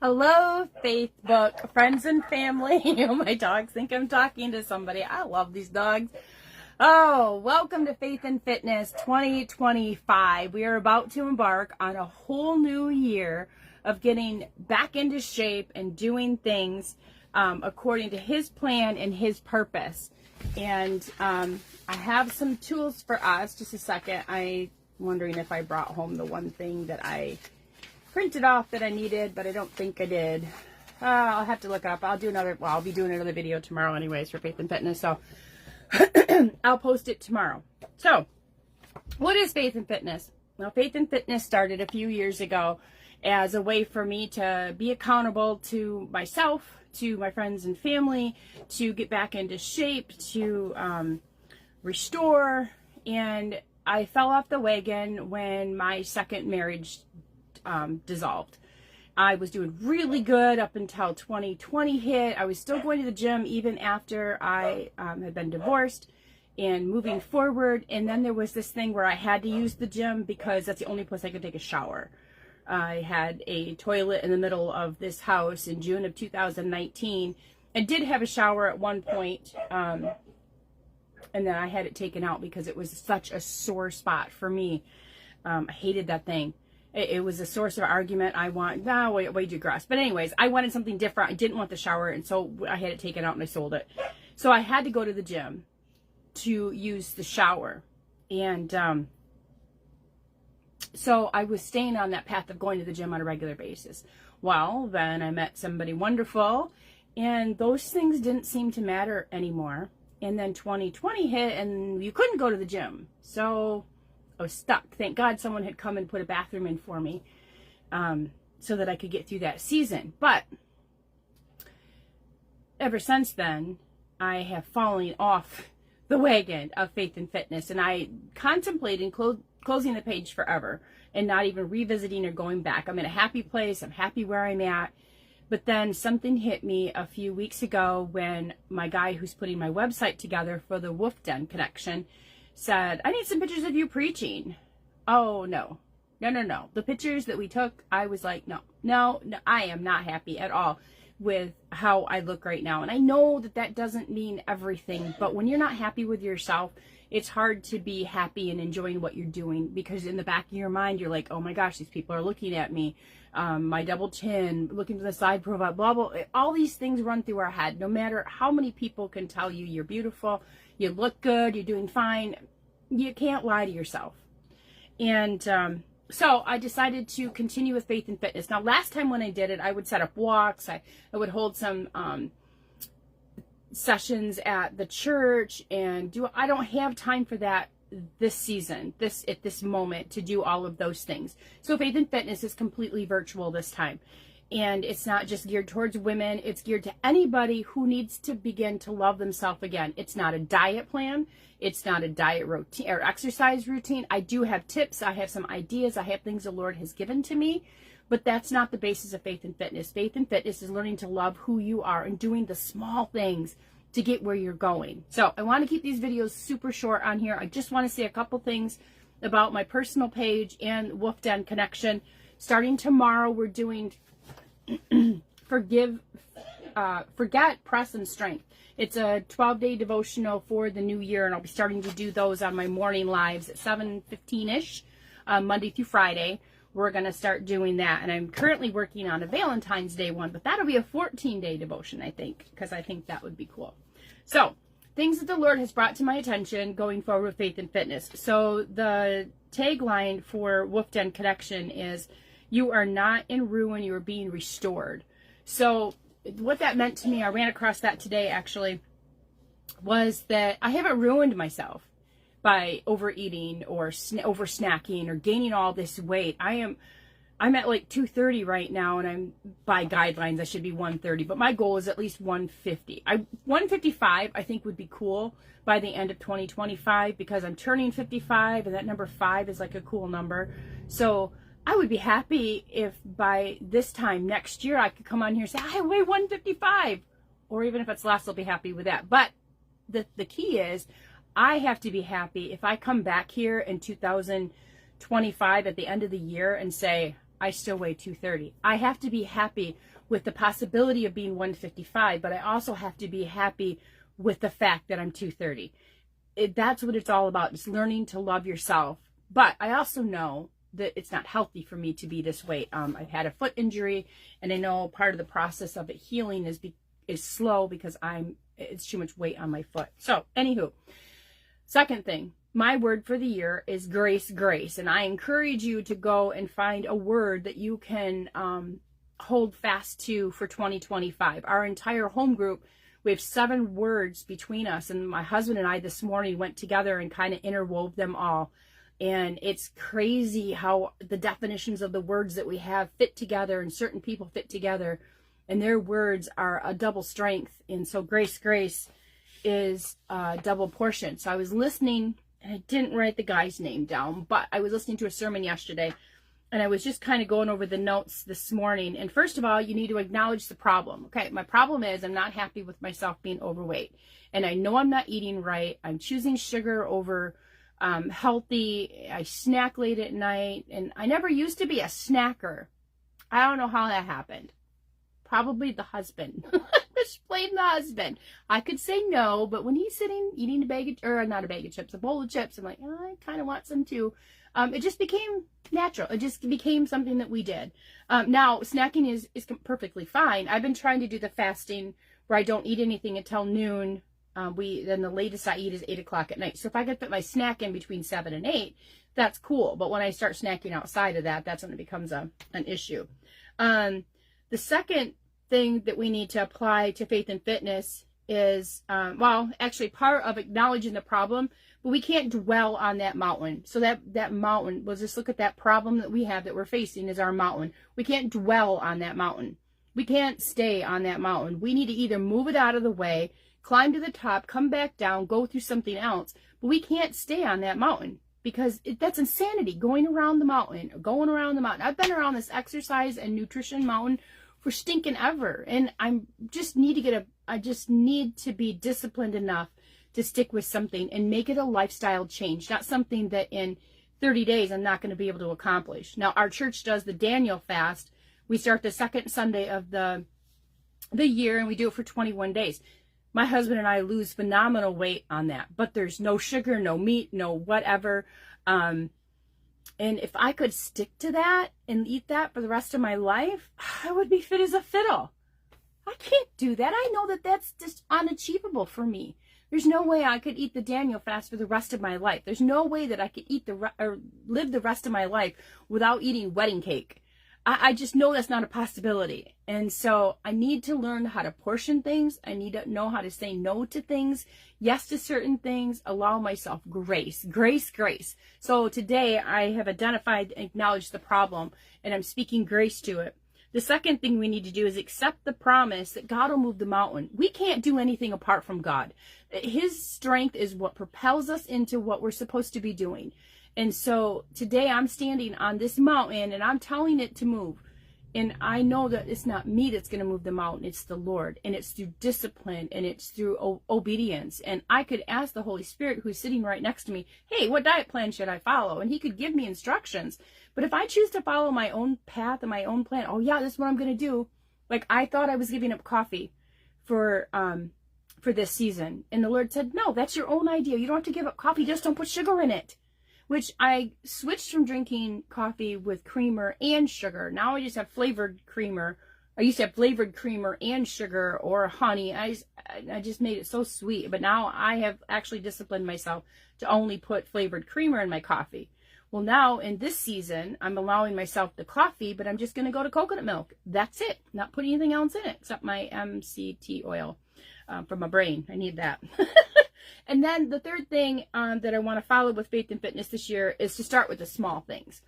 Hello, Facebook friends and family. My dogs think I'm talking to somebody. I love these dogs. Oh, welcome to Faith and Fitness 2025. We are about to embark on a whole new year of getting back into shape and doing things according to His plan and His purpose. And I have some tools for us. Just a second. I'm wondering if I brought home the one thing that I printed off that I needed, but I don't think I did. I'll have to look it up. I'll be doing another video tomorrow anyways for Faith and Fitness, so I'll post it tomorrow. So, what is Faith and Fitness? Well, Faith and Fitness started a few years ago as a way for me to be accountable to myself, to my friends and family, to get back into shape, to restore, and I fell off the wagon when my second marriage dissolved. I was doing really good up until 2020 hit. I was still going to the gym even after I had been divorced and moving forward. And then there was this thing where I had to use the gym because that's the only place I could take a shower. I had a toilet in the middle of this house in June of 2019. I did have a shower at one point, and then I had it taken out because it was such a sore spot for me. I hated that thing. It was a source of argument. Way digress. But anyways, I wanted something different. I didn't want the shower, and so I had it taken out and I sold it. So I had to go to the gym to use the shower. And so I was staying on that path of going to the gym on a regular basis. Well, then I met somebody wonderful, and those things didn't seem to matter anymore. And then 2020 hit, and you couldn't go to the gym. So I was stuck. Thank God someone had come and put a bathroom in for me so that I could get through that season. But ever since then, I have fallen off the wagon of Faith and Fitness. And I contemplated closing the page forever and not even revisiting or going back. I'm in a happy place. I'm happy where I'm at. But then something hit me a few weeks ago when my guy who's putting my website together for the Wolf Den Connection said, I need some pictures of you preaching. Oh, no. The pictures that we took, I was like, no, I am not happy at all with how I look right now. And I know that that doesn't mean everything, but when you're not happy with yourself, it's hard to be happy and enjoying what you're doing, because in the back of your mind, you're like, oh my gosh, these people are looking at me. My double chin, looking to the side profile, blah, blah. All these things run through our head. No matter how many people can tell you you're beautiful, you look good, you're doing fine, you can't lie to yourself. And so I decided to continue with Faith and Fitness. Now, last time when I did it, I would set up walks. I would hold some sessions at the church and I don't have time for that this season, at this moment, to do all of those things. So Faith and Fitness is completely virtual this time. And it's not just geared towards women. It's geared to anybody who needs to begin to love themselves again. It's not a diet plan. It's not a diet routine or exercise routine. I do have tips. I have some ideas. I have things the Lord has given to me. But that's not the basis of Faith and Fitness. Faith and Fitness is learning to love who you are and doing the small things to get where you're going. So I want to keep these videos super short on here. I just want to say a couple things about my personal page and Wolf Den Connection. Starting tomorrow, we're doing Forget, Press, and Strength. It's a 12-day devotional for the new year, and I'll be starting to do those on my morning lives at 7:15-ish, Monday through Friday. We're going to start doing that, and I'm currently working on a Valentine's Day one, but that'll be a 14-day devotion, I think, because I think that would be cool. So, things that the Lord has brought to my attention going forward with Faith and Fitness. So, the tagline for Wolf Den Connection is, you are not in ruin, you are being restored. So what that meant to me, I ran across that today actually, was that I haven't ruined myself by overeating or over snacking or gaining all this weight. I'm at like 230 right now, and I'm, by guidelines, I should be 130, but my goal is at least 150. 155 I think would be cool by the end of 2025, because I'm turning 55, and that number 5 is like a cool number. So I would be happy if by this time next year I could come on here and say, I weigh 155. Or even if it's less, I'll be happy with that. But the key is, I have to be happy if I come back here in 2025 at the end of the year and say, I still weigh 230. I have to be happy with the possibility of being 155, but I also have to be happy with the fact that I'm 230. That's what it's all about, is learning to love yourself. But I also know that it's not healthy for me to be this weight. I've had a foot injury, and I know part of the process of it healing is slow because it's too much weight on my foot. So, anywho, second thing, my word for the year is grace, grace. And I encourage you to go and find a word that you can hold fast to for 2025. Our entire home group, we have 7 words between us. And my husband and I this morning went together and kind of interwove them all. And it's crazy how the definitions of the words that we have fit together, and certain people fit together, and their words are a double strength. And so grace, grace is a double portion. So I was listening, and I didn't write the guy's name down, but I was listening to a sermon yesterday, and I was just kind of going over the notes this morning. And first of all, you need to acknowledge the problem. Okay, my problem is I'm not happy with myself being overweight, and I know I'm not eating right. I'm choosing sugar over healthy. I snack late at night, and I never used to be a snacker. I don't know how that happened. Probably the husband. Just blame the husband. I could say no, but when he's sitting eating a bowl of chips, I'm like, oh, I kind of want some too. It just became natural. It just became something that we did. Now snacking is perfectly fine. I've been trying to do the fasting where I don't eat anything until noon. Then the latest I eat is 8 o'clock at night. So if I could fit my snack in between 7 and 8, that's cool. But when I start snacking outside of that, that's when it becomes an issue. The second thing that we need to apply to faith and fitness is, actually part of acknowledging the problem, but we can't dwell on that mountain. So that mountain, we'll just look at that problem that we have that we're facing as our mountain. We can't dwell on that mountain. We can't stay on that mountain. We need to either move it out of the way, climb to the top, come back down, go through something else. But we can't stay on that mountain, because that's insanity, going around the mountain. I've been around this exercise and nutrition mountain for stinking ever. And I just need to be disciplined enough to stick with something and make it a lifestyle change, not something that in 30 days I'm not going to be able to accomplish. Now, our church does the Daniel fast. We start the second Sunday of the year, and we do it for 21 days. My husband and I lose phenomenal weight on that, but there's no sugar, no meat, no whatever. And if I could stick to that and eat that for the rest of my life, I would be fit as a fiddle. I can't do that. I know that that's just unachievable for me. There's no way I could eat the Daniel fast for the rest of my life. There's no way that I could live the rest of my life without eating wedding cake. I just know that's not a possibility. And so I need to learn how to portion things. I need to know how to say no to things, yes to certain things, allow myself grace, grace, grace. So today I have identified and acknowledged the problem, and I'm speaking grace to it. The second thing we need to do is accept the promise that God will move the mountain. We can't do anything apart from God. His strength is what propels us into what we're supposed to be doing. And so today I'm standing on this mountain and I'm telling it to move. And I know that it's not me that's going to move the mountain. It's the Lord. And it's through discipline, and it's through obedience. And I could ask the Holy Spirit, who's sitting right next to me, hey, what diet plan should I follow? And he could give me instructions. But if I choose to follow my own path and my own plan, oh yeah, this is what I'm going to do. Like, I thought I was giving up coffee for this season. And the Lord said, no, that's your own idea. You don't have to give up coffee. Just don't put sugar in it. Which I switched from drinking coffee with creamer and sugar. Now I just have flavored creamer. I used to have flavored creamer and sugar or honey. I just made it so sweet. But now I have actually disciplined myself to only put flavored creamer in my coffee. Well, now in this season, I'm allowing myself the coffee, but I'm just going to go to coconut milk. That's it. Not putting anything else in it except my MCT oil for my brain. I need that. And then the third thing that I want to follow with Faith and Fitness this year is to start with the small things.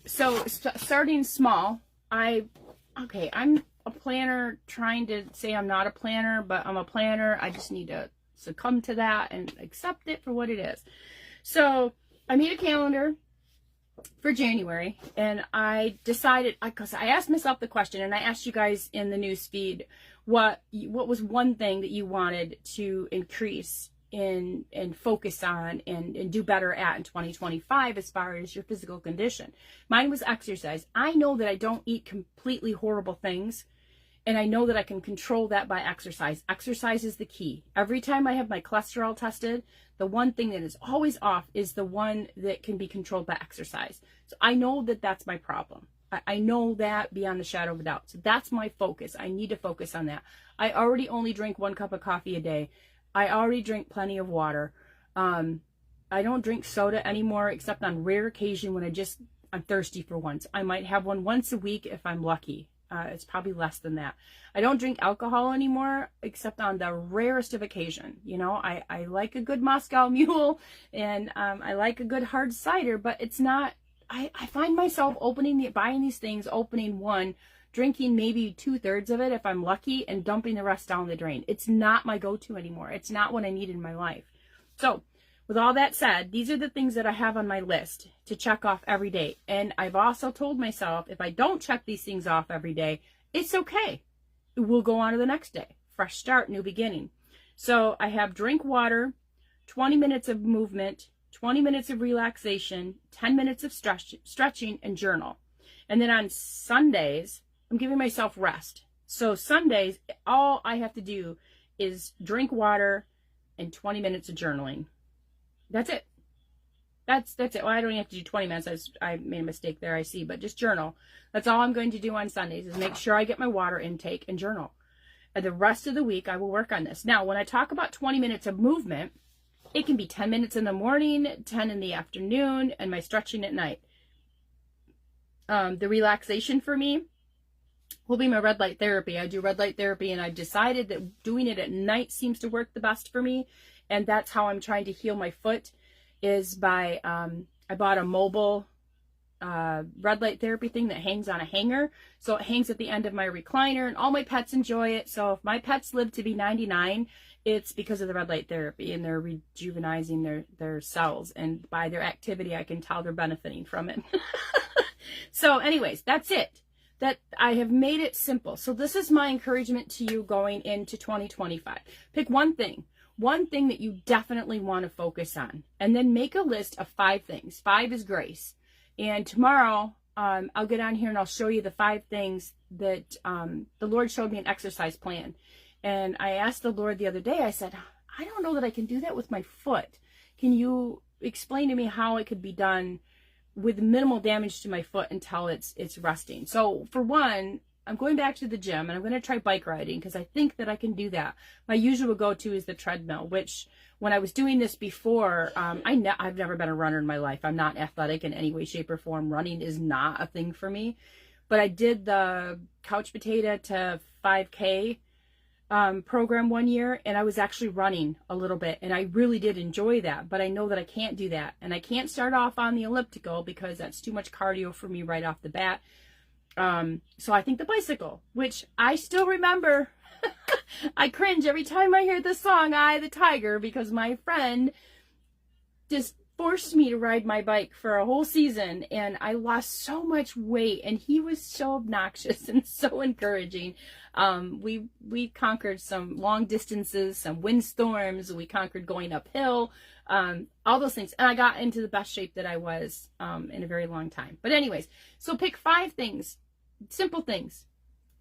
So starting small, I'm a planner trying to say I'm not a planner, but I'm a planner. I just need to succumb to that and accept it for what it is. So I made a calendar for January, and I decided, because I asked myself the question, and I asked you guys in the news feed, what was one thing that you wanted to increase and focus on and do better at in 2025 as far as your physical condition. Mine was exercise. I know that I don't eat completely horrible things, and I know that I can control that by exercise. Exercise is the key. Every time I have my cholesterol tested, the one thing that is always off is the one that can be controlled by exercise. So I know that that's my problem. I know that beyond the shadow of a doubt. So that's my focus. I need to focus on that. I already only drink 1 cup of coffee a day. I already drink plenty of water. I don't drink soda anymore except on rare occasion when I'm thirsty for once. I might have one once a week if I'm lucky. It's probably less than that. I don't drink alcohol anymore except on the rarest of occasion. You know, I like a good Moscow Mule, and I like a good hard cider, but it's not, I find myself buying these things, opening one, drinking maybe 2/3 of it if I'm lucky, and dumping the rest down the drain. It's not my go-to anymore. It's not what I need in my life. So with all that said, these are the things that I have on my list to check off every day. And I've also told myself, if I don't check these things off every day, it's okay. We'll go on to the next day. Fresh start, new beginning. So I have drink water, 20 minutes of movement, 20 minutes of relaxation, 10 minutes of stretching, and journal. And then on Sundays, I'm giving myself rest. So Sundays, all I have to do is drink water and 20 minutes of journaling. That's it. That's it. Well, I don't have to do 20 minutes. I made a mistake there, I see. But just journal. That's all I'm going to do on Sundays, is make sure I get my water intake and journal. And the rest of the week, I will work on this. Now, when I talk about 20 minutes of movement, it can be 10 minutes in the morning, 10 in the afternoon, and my stretching at night. The relaxation for me will be my red light therapy. I do red light therapy, and I've decided that doing it at night seems to work the best for me. And that's how I'm trying to heal my foot, is by, I bought a mobile red light therapy thing that hangs on a hanger. So it hangs at the end of my recliner, and all my pets enjoy it. So if my pets live to be 99, it's because of the red light therapy, and they're rejuvenizing their cells. And by their activity, I can tell they're benefiting from it. So anyways, that's it. That I have made it simple. So this is my encouragement to you going into 2025. Pick one thing that you definitely want to focus on, and then make a list of 5 things. 5 is grace. And tomorrow, I'll get on here and I'll show you the 5 things that the Lord showed me an exercise plan. And I asked the Lord the other day, I said, I don't know that I can do that with my foot. Can you explain to me how it could be done with minimal damage to my foot until it's resting? So for one, I'm going back to the gym, and I'm going to try bike riding because I think that I can do that. My usual go-to is the treadmill, which when I was doing this before, I've never been a runner in my life. I'm not athletic in any way, shape, or form. Running is not a thing for me. But I did the couch potato to 5K program one year, and I was actually running a little bit, and I really did enjoy that. But I know that I can't do that, and I can't start off on the elliptical because that's too much cardio for me right off the bat. So I think the bicycle, which I still remember, I cringe every time I hear the song "Eye of the Tiger," because my friend just forced me to ride my bike for a whole season, and I lost so much weight, and he was so obnoxious and so encouraging. We conquered some long distances, some windstorms, we conquered going uphill, all those things, and I got into the best shape that I was in a very long time. But anyways, so pick 5 things, simple things.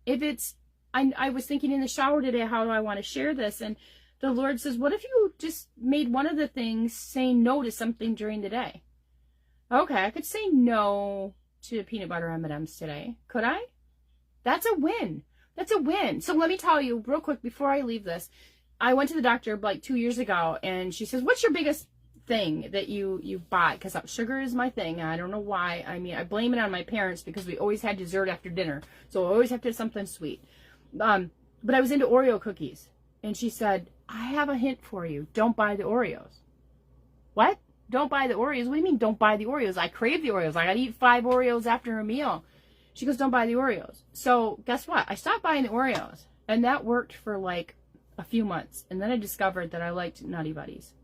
If it's, I was thinking in the shower today, how do I want to share this? And the Lord says, what if you just made one of the things saying no to something during the day? Okay, I could say no to peanut butter M&Ms today. Could I? That's a win. That's a win. So let me tell you real quick before I leave this. I went to the doctor like 2 years ago, and she says, what's your biggest thing that you buy? Because sugar is my thing. I don't know why. I mean, I blame it on my parents because we always had dessert after dinner. So I always have to have something sweet. But I was into Oreo cookies. And she said, I have a hint for you. Don't buy the Oreos. What? Don't buy the Oreos? What do you mean don't buy the Oreos? I crave the Oreos. I got to eat 5 Oreos after a meal. She goes, don't buy the Oreos. So guess what? I stopped buying the Oreos. And that worked for like a few months. And then I discovered that I liked Nutty Buddies.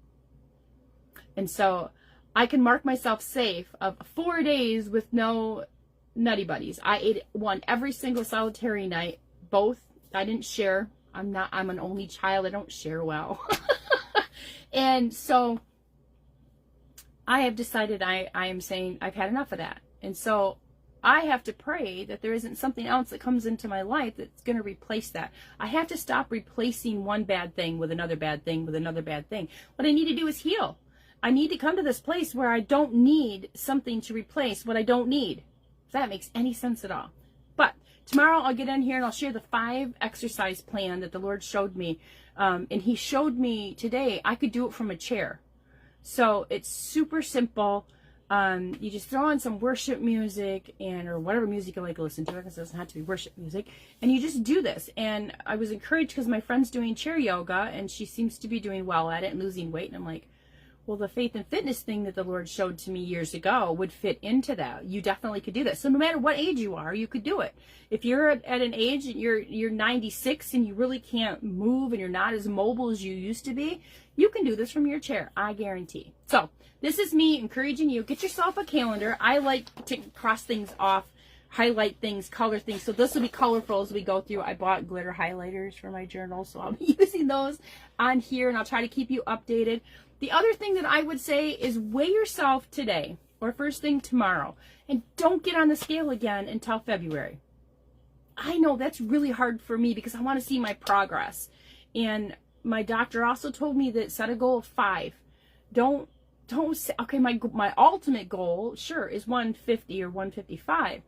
And so I can mark myself safe of 4 days with no Nutty Buddies. I ate one every single solitary night. Both. I didn't share. I'm an only child. I don't share well. And so I have decided I am saying I've had enough of that. And so I have to pray that there isn't something else that comes into my life that's going to replace that. I have to stop replacing one bad thing with another bad thing with another bad thing. What I need to do is heal. I need to come to this place where I don't need something to replace what I don't need. If that makes any sense at all. But tomorrow I'll get in here and I'll share the 5 exercise plan that the Lord showed me. And he showed me today I could do it from a chair. So it's super simple. You just throw on some worship music or whatever music you like to listen to, because it doesn't have to be worship music, and you just do this. And I was encouraged because my friend's doing chair yoga and she seems to be doing well at it and losing weight. And I'm like, well, the faith and fitness thing that the Lord showed to me years ago would fit into that. You definitely could do that. So no matter what age you are, you could do it. If you're at an age and you're 96 and you really can't move and you're not as mobile as you used to be, you can do this from your chair, I guarantee. So this is me encouraging you. Get yourself a calendar. I like to cross things off, highlight things, color things. So this will be colorful as we go through. I bought glitter highlighters for my journal, so I'll be using those on here, and I'll try to keep you updated. The other thing that I would say is weigh yourself today or first thing tomorrow, and don't get on the scale again until February. I know that's really hard for me because I want to see my progress. And my doctor also told me that set a goal of 5. Don't say, okay, my ultimate goal, sure, is 150 or 155.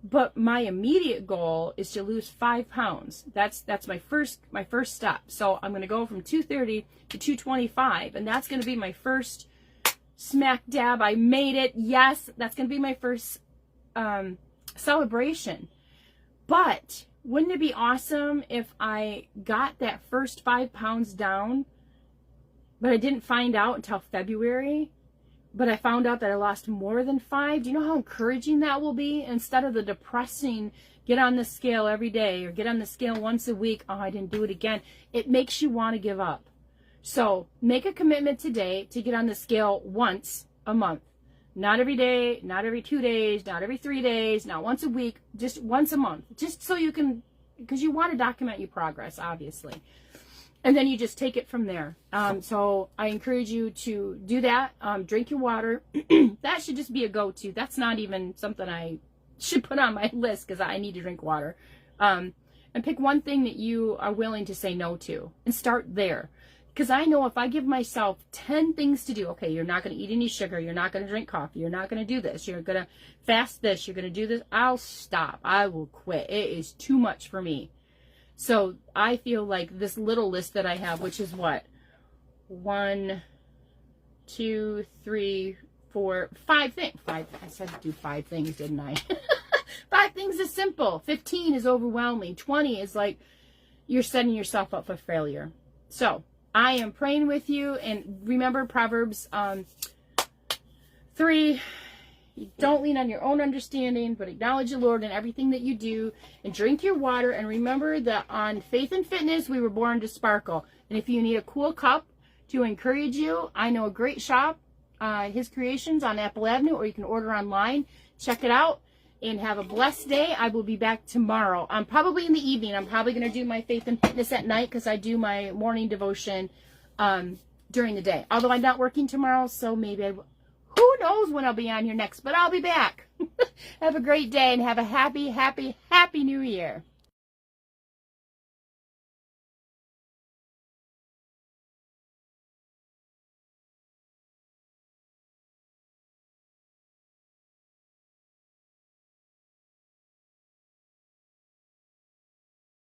But my immediate goal is to lose 5 pounds. That's my first step. So I'm going to go from 230 to 225, and that's going to be my first smack dab. I made it. Yes, that's going to be my first celebration. But wouldn't it be awesome if I got that first 5 pounds down, but I didn't find out until February? But I found out that I lost more than 5. Do you know how encouraging that will be? Instead of the depressing, get on the scale every day or get on the scale once a week, oh, I didn't do it again. It makes you want to give up. So make a commitment today to get on the scale once a month. Not every day, not every 2 days, not every 3 days, not once a week, just once a month. Just so you can, because you want to document your progress, obviously. And then you just take it from there. So I encourage you to do that. Drink your water. That should just be a go-to. That's not even something I should put on my list because I need to drink water. And pick one thing that you are willing to say no to and start there. Because I know if I give myself 10 things to do, okay, you're not going to eat any sugar, you're not going to drink coffee, you're not going to do this, you're going to fast this, you're going to do this, I'll stop. I will quit. It is too much for me. So I feel like this little list that I have, which is what? 1, 2, 3, 4, 5 things. I said to do 5 things, didn't I? 5 things is simple. 15 is overwhelming. 20 is like you're setting yourself up for failure. So I am praying with you. And remember Proverbs 3. Don't lean on your own understanding, but acknowledge the Lord in everything that you do, and drink your water. And remember that on Faith and Fitness, we were born to sparkle. And if you need a cool cup to encourage you, I know a great shop, His Creations on Apple Avenue, or you can order online. Check it out and have a blessed day. I will be back tomorrow. Probably in the evening. I'm probably going to do my Faith and Fitness at night because I do my morning devotion during the day. Although I'm not working tomorrow, so maybe who knows when I'll be on here next, but I'll be back. Have a great day and have a happy, happy, happy new year.